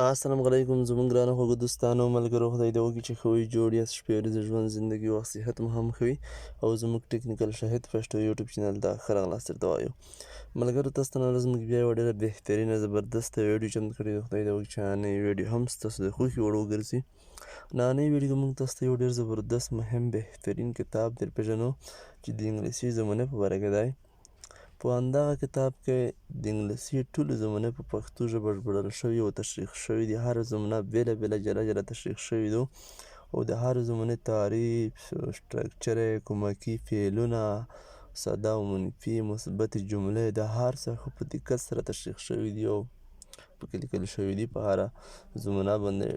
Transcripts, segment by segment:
السلام علیکم زموږ ګرانو خوږو دوستانو ملګرو خدای دې وکړي چې ښه وي جوړ یاست شپې ورځې ژوند زندګي وخت صحت مو هم ښه وي او زموږ ټکنیکل شاهد پښتو یوټیوب چینل ته ښه راغلاست درته وایو ملګرو تاسو ته نن ورځ موږ بیا یوه ډېره بهترینه زبردسته ویډیو چمتو کړې ده خدای دې وکړي چې نننۍ ویډیو هم ستاسو د خوښې وړ وګرځي نننۍ ویډیو کې موږ تاسو ته یو ډېر زبردست مهم بهترین کتاب در پېژنو چې د انګلیسي زمانې په باره کې دی په همدغه کتاب کې د انګلیسي ټولې زمانې په پښتو ژبه ژباړل شوي او تشریح شوي دي هره زمانه بېله بېله جلا جلا تشریح شوي دي او د هرې زمانې تعریف سټرکچر یې کومکي فعلونه ساده او منفي مثبتې جملې د هر څه ښه په دقت سره تشریح شوي دي او پکې لیکل شوي دي په هره زمانه باندې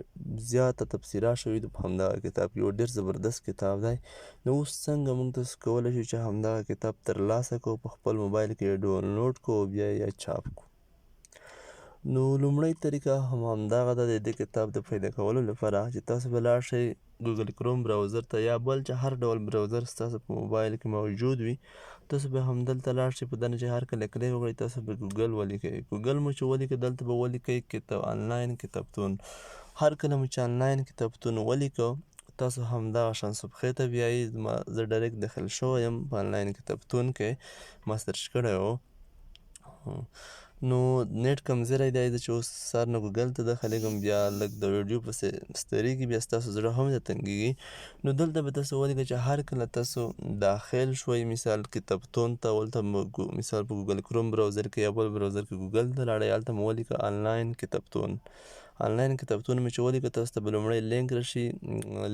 زیاته تبصره شوي دي په همدغه کتاب کې یو ډېر زبردست کتاب دی نو اوس څنګه موږ تاسو کولی شو چې همدغه کتاب ترلاسه کړو په خپل موبایل کې یې ډاونلوډ کړو او بیا یې چاپ کړو نو لومړۍ طریقه همدغه ده د دې کتاب د پیدا کولو لپاره چې تاسو به لاړ شئ ګوګل کروم براوزر ته یا بل چې هر ډول براوزر ستاسو په موبایل کې موجود وي تاسو به همدلته لاړ شئ په دننه چې هر کله کلیک وکړئ تاسو به ګوګل ولیکئ ګوګل مو چې ولیکئ دلته به ولیکئ کتاب آنلاین کتابتون هر کله مو چې آنلاین کتابتون ولیکه تاسو همدغه شان صفحې ته بیایئ زه ډایرکټ داخل شوی یم په آنلاین کتابتون کې ما سرچ کړی و نو نیټ کمزوری دی زه چې اوس سر نه ګوګل ته داخلیږم بیا لږ د ویډیو پسې ستړیږي بیا ستاسو زړه هم نه تنګیږي نو دلته به تاسو ولیکئ چې هر کله تاسو داخل شوئ مثال کتابتون ته ولته مثال په ګوګل کروم براوزر کې یا بل براوزر کې ګوګل ته لاړئ هلته مو ولیکه آنلاین کتابتون آنلاین کتابتون مې چې ولیکه تاسو ته به لومړی لینک راشي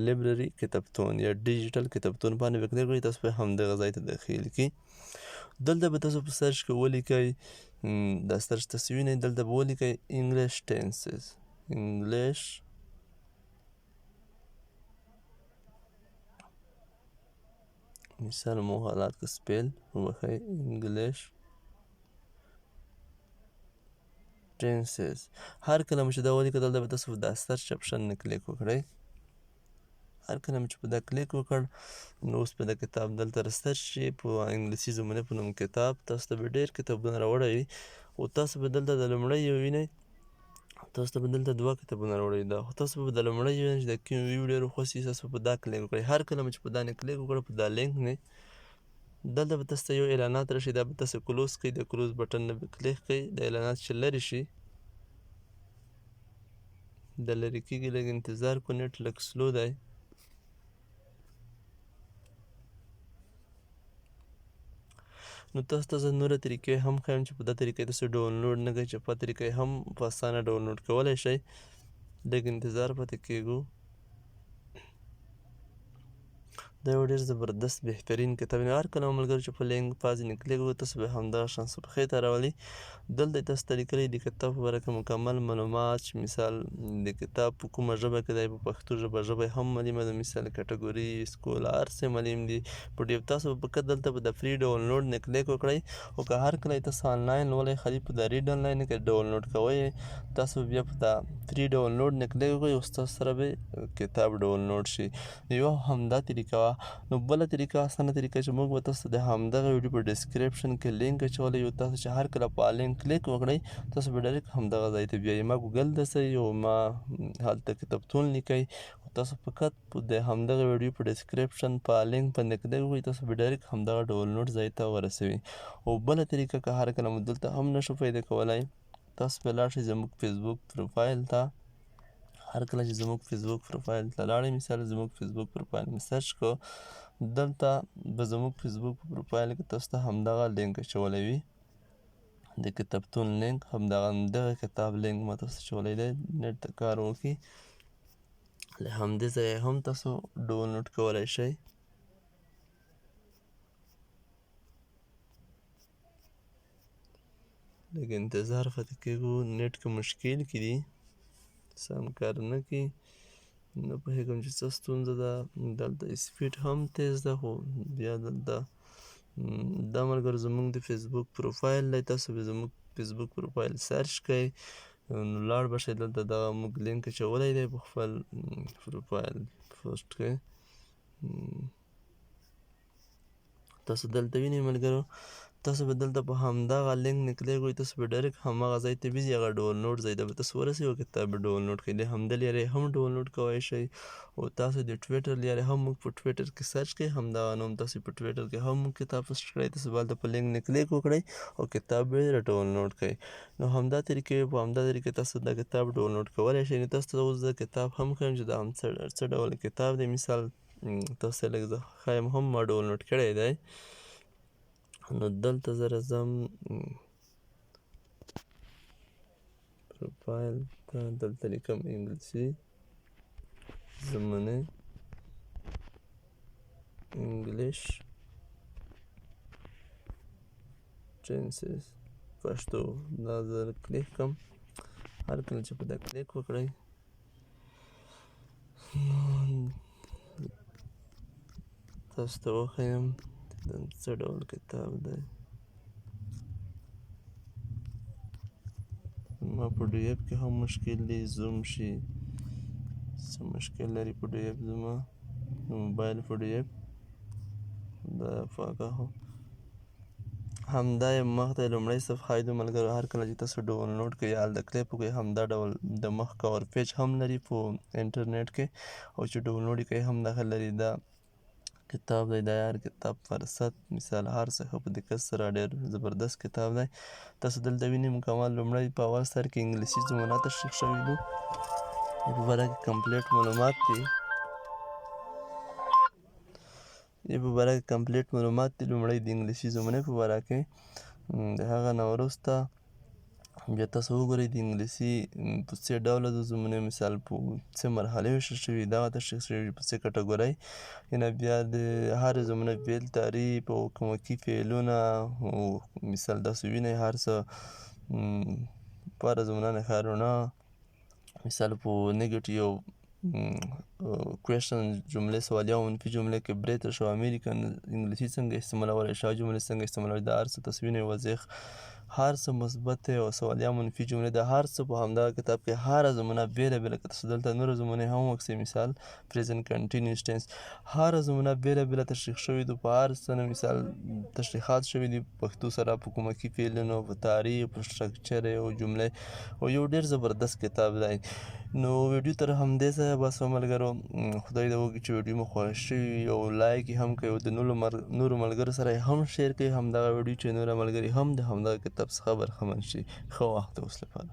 لیبرري کتابتون یا ډیجیټل کتابتون باندې به کلیک کړئ تاسو به همدغه ځای ته داخل کړي دلته به تاسو په سرچ کې ولیکئ دا سرچ تاسو وینئ دلته به ولیکئ انګلیش ټینسز انګلیش مثال مو حالات که سپیل وبخئ انګلیش ټینسز هر کله مو چې دا ولیکه دلته به تاسو دا سرچ اپشن نه کلیک وکړئ هر کله مو چې په دا کلیک وکړ نو اوس به دا کتاب دلته رسرچ شي په انګلیسي زمانې په نوم کتاب تاسو ته به ډېر کتابونه راوړی وي او تاسو به دلته د لومړی یو وینئ تاسو ته به دلته دوه کتابونه راوړی دا خو تاسو به د لومړی وینئ چې د کوم ویو ډېر خوښ وي تاسو په دا کلیک وکړئ هر کله مو چې په دا نه کلیک وکړئ په دا لینک نه دلته به تاسو ته یو اعلانات راشي دا به تاسو کلوز کړئ د کلوز بټن نه به کلیک کړئ د اعلانات چې لرې شي د لرې کېږي لږ انتظار کو نیټ لږ سلو دی نو تاسو ته زه نوره طریقې هم ښیم چې په دا طریقې تاسو ډاونلوډ نه کړئ چې په طریقې هم په اسانه ډاونلوډ کولی شئ لږ انتظار پاتې کېږو دا یو ډېر زبردست بهترین کتاب دی هر کله مو ملګرو چې په لینک پاز نه کلیک وکړو تاسو به همدغه شان صفحې ته راولي دلته تاسو ته لیکلی د کتاب په باره کې مکمل معلومات چې مثال د کتاب په کومه ژبه کې دی په پښتو ژبه یې هم معلومه ده مثال کټګوري سکول هر څه معلوم دي په ډېر تاسو به فقط دلته به د فری ډاونلوډ نه کلیک وکړئ او که هر کله تاسو آنلاین لولئ خالي په د ریډ آنلاین کې ډاونلوډ کوئ تاسو بیا په دا فری ډاونلوډ نه کلیک وکړئ او ستاسو سره به کتاب ډاونلوډ شي یوه همدا طریقه وه نو بله طریقه اسانه طریقه چې موږ به تاسو د همدغه ویډیو په ډسکریپشن کې لینک اچولی یو تاسو چې هر کله په لینک کلیک وکړئ تاسو به ډایرکټ همدغه ځای ته بیایئ ما ګوګل دسئ او ما هلته کتابتون لیکئ تاسو فقط د همدغه ویډیو په ډسکریپشن په لینک باندې کلیک وکړئ تاسو به ډایرکټ همدغه ډاونلوډ ځای ته ورسوي او بله طریقه که هر کله مو دلته هم نشو پیدا کولی تاسو به لاړ شئ زموږ فیسبوک پروفایل ته هر کله چې زموږ فیسبوک پروفایل ته لاړئ مثال زموږ فیسبوک پروفایل مې سرچ کړو دلته به زموږ فیسبوک په پروفایل کې تاسو ته همدغه لینک اچولی وي د کتابتون لینک همدغه کتاب لینک ما تاسو اچولی دی نیټ ته کار وکړي له همدې ځایه هم تاسو ډاونلوډ کولی شئ لږ انتظار پاتې کېږو نیټ که مشکل کې دي سم کار نه کوي نه پوهېږم چې څه ستونزه ده دلته سپیډ هم تیز ده خو بیا دلته دا ملګرو زموږ د فیسبوک پروفایل دی تاسو به زموږ فیسبوک پروفایل سرچ کړئ نو لاړ به شئ دلته دغه موږ لینک اچولی دی په خپل پروفایل پوسټ کې تاسو دلته وینئ ملګرو تاسو به دلته په همدغه لینک نه کلیک وکړئ، تاسو به ډایرکټ هماغه ځای ته بيځي، هغه ډاونلوډ ځای ته به تاسو ورسئ او کتاب به ډاونلوډ کړئ. همدې لارې هم ډاونلوډ کولی شئ او تاسو د ټویټر لارې هم موږ په ټویټر کې سرچ کړئ، همدغه نوم تاسو په ټویټر کې هم موږ کتاب سرچ کړئ، تاسو به هلته په لینک نه کلیک وکړئ او کتاب به یې راډاونلوډ کړئ. نو همدا طریقې په همدا طریقې تاسو دا کتاب ډاونلوډ کولی شئ. نو تاسو ته اوس زه کتاب هم ښیم چې دا هم څه ډول کتاب دی. مثال تاسو ته لږ زه ښیم هم ما ډاونلوډ کړی دی. نو دلته زه راځم پروفایل ته، دلته لیکم انګلیسي زمانې انګلیش ټینسز پښتو. دا زه کلیک کړم. هر کله چې په دا کلیک وکړئ تاسو ته وښیم دا څه ډول کتاب دی. ما په ډي ایف کې هم مشکل دی، زوم شي څه مشکل لري په ډي ایف زما موبایل په ډي ایف دا فاقه هو همدا یې مخ ته لومړی صفحه د ملګرو هر کله چې تاسو ډاونلوډ کړئ یا هلته کلیک وکړئ همدا ډول د مخ کور پیج هم لري په انټرنیټ کې او چې ډاونلوډ یې کوئ همدغه لري. دا کتاب دی، دا یار کتاب فرصت مثال هر څه ښه په دقت سره ډېر زبردست کتاب دی. تاسو دلته وینئ مکمل لومړی په اول سر کې انګلیسي زمانه تشریح شوي دي، په باره کې کمپلیټ معلومات دي، په باره کې کمپلیټ معلومات دي. لومړی د انګلیسي زمانې په باره کې، د هغه نه وروسته بیا تاسو وګورئ د انګلیسي په څه ډوله د زمانې مثال په څه مرحلې ویشل شوي دغه تشریح شوي په څه کټګورۍ، یعنې بیا د هرې زمانې فعل تعریف او کومکي فعلونه او مثال تاسو وینئ هر څه په هره زمانه نښارونه مثال په نیګیټیو کوېشن جملې سوالیه او منفي جملې کې بریتش او امریکن انګلیسي څنګه استعمالولی شي، جملې څنګه استعمالولی، دا هر څه تاسو وینئ واضح هر څه مثبت او سوالیه منفي جملې دا هر څه په همدغه کتاب کې هره زمانه بېله بېله که تاسو دلته نورې زمانې هم وکسئ مثال پریزنټ کنټینیوس ټینس هره زمانه بېله بېله تشریح شوي دي، په هر څه نه مثال تشریحات شوي دي پښتو سره په کومکي فعلونو په تعریف په سټرکچر او جملې او یو ډېر زبردست کتاب دی. نو ویډیو تر همدې ځایه بس ملګرو خدای دې وکړي چې ویډیو مو خوښ شوي وي او لایک یې هم کړئ او د نورو ملګرو سره یې هم شیر کړئ همدغه ویډیو چې نور ملګري هم د همدغه کتاب څخه برخمن شي. ښه وخت اوس لپاره.